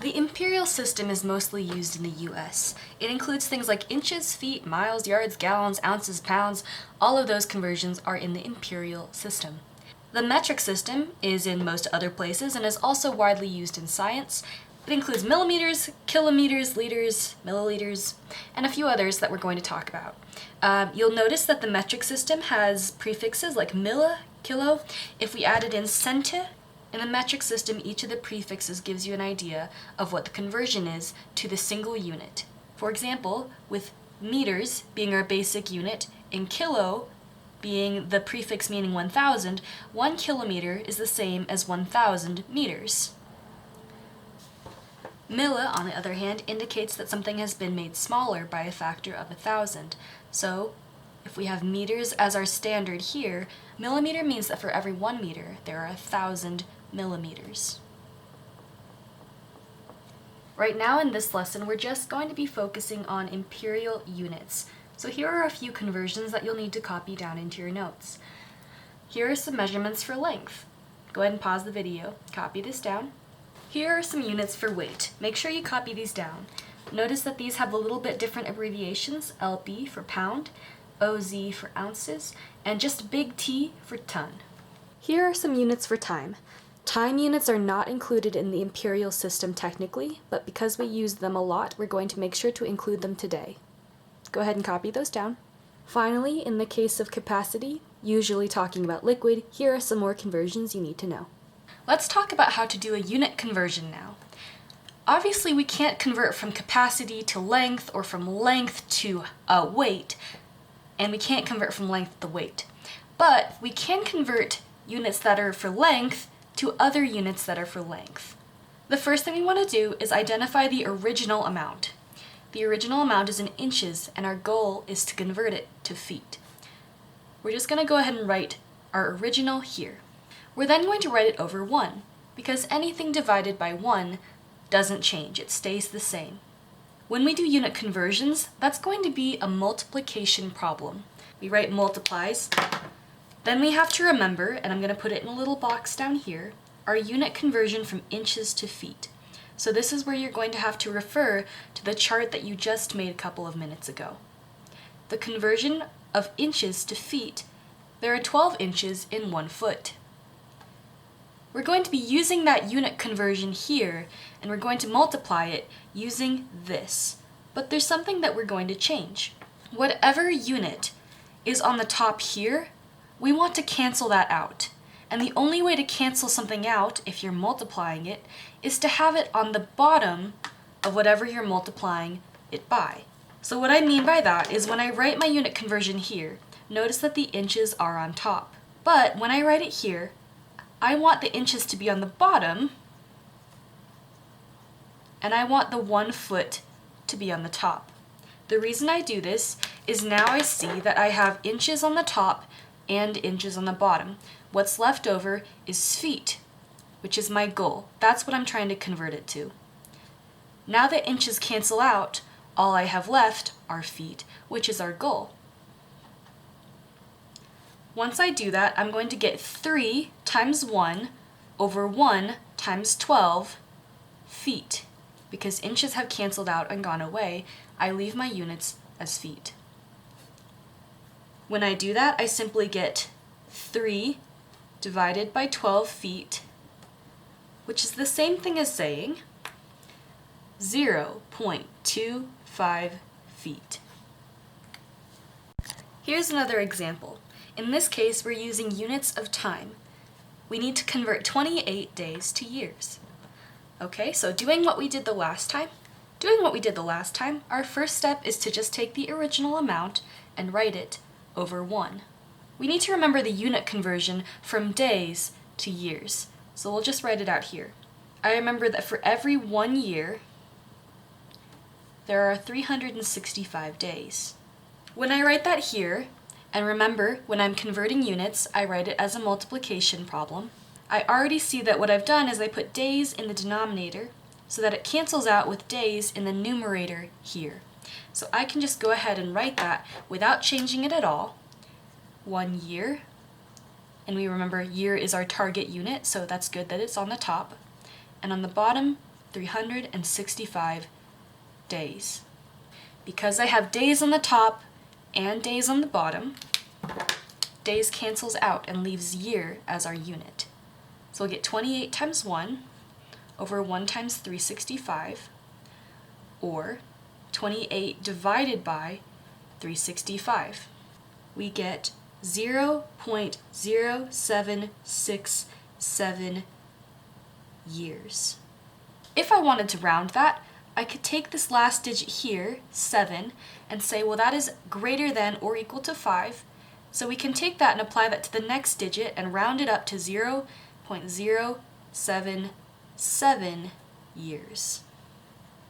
The imperial system is mostly used in the US. It includes things like inches, feet, miles, yards, gallons, ounces, pounds. All of those conversions are in the imperial system. The metric system is in most other places and is also widely used in science. It includes millimeters, kilometers, liters, milliliters, and a few others that we're going to talk about. You'll notice that the metric system has prefixes like milli, kilo. If we added in centi, in the metric system, each of the prefixes gives you an idea of what the conversion is to the single unit. For example, with meters being our basic unit, and kilo being the prefix meaning 1,000, 1 kilometer is the same as 1,000 meters. Milli, on the other hand, indicates that something has been made smaller by a factor of 1,000. So, if we have meters as our standard here, millimeter means that for every 1 meter, there are 1,000 millimeters. Right now in this lesson, we're just going to be focusing on imperial units. So here are a few conversions that you'll need to copy down into your notes. Here are some measurements for length. Go ahead and pause the video, copy this down. Here are some units for weight. Make sure you copy these down. Notice that these have a little bit different abbreviations, LB for pound, OZ for ounces, and just big T for ton. Here are some units for time. Time units are not included in the imperial system technically, but because we use them a lot, we're going to make sure to include them today. Go ahead and copy those down. Finally, in the case of capacity, usually talking about liquid, here are some more conversions you need to know. Let's talk about how to do a unit conversion now. Obviously, we can't convert from capacity to length or from length to weight, and we can't convert from length to weight. But we can convert units that are for length to other units that are for length. The first thing we want to do is identify the original amount. The original amount is in inches, and our goal is to convert it to feet. We're just going to go ahead and write our original here. We're then going to write it over 1, because anything divided by 1 doesn't change, it stays the same. When we do unit conversions, that's going to be a multiplication problem. We write multiplies, then we have to remember, and I'm going to put it in a little box down here, our unit conversion from inches to feet. So this is where you're going to have to refer to the chart that you just made a couple of minutes ago. The conversion of inches to feet, there are 12 inches in 1 foot. We're going to be using that unit conversion here, and we're going to multiply it using this. But there's something that we're going to change. Whatever unit is on the top here, we want to cancel that out. And the only way to cancel something out, if you're multiplying it, is to have it on the bottom of whatever you're multiplying it by. So what I mean by that is when I write my unit conversion here, notice that the inches are on top. But when I write it here, I want the inches to be on the bottom, and I want the 1 foot to be on the top. The reason I do this is now I see that I have inches on the top and inches on the bottom. What's left over is feet, which is my goal. That's what I'm trying to convert it to. Now that inches cancel out, all I have left are feet, which is our goal. Once I do that, I'm going to get 3 times 1 over 1 times 12 feet. Because inches have canceled out and gone away, I leave my units as feet. When I do that, I simply get 3 divided by 12 feet, which is the same thing as saying 0.25 feet. Here's another example. In this case, we're using units of time. We need to convert 28 days to years. Okay, so doing what we did the last time, our first step is to just take the original amount and write it over 1. We need to remember the unit conversion from days to years, so we'll just write it out here. I remember that for every 1 year, there are 365 days. When I write that here, and remember, when I'm converting units, I write it as a multiplication problem. I already see that what I've done is I put days in the denominator so that it cancels out with days in the numerator here. So I can just go ahead and write that without changing it at all. 1 year, and we remember year is our target unit, so that's good that it's on the top. And on the bottom, 365 days. Because I have days on the top and days on the bottom, days cancels out and leaves year as our unit. So we'll get 28 times 1 over 1 times 365, or 28 divided by 365. We get 0.0767 years. If I wanted to round that, I could take this last digit here, 7, and say, well, that is greater than or equal to 5. So we can take that and apply that to the next digit and round it up to 0.077 years.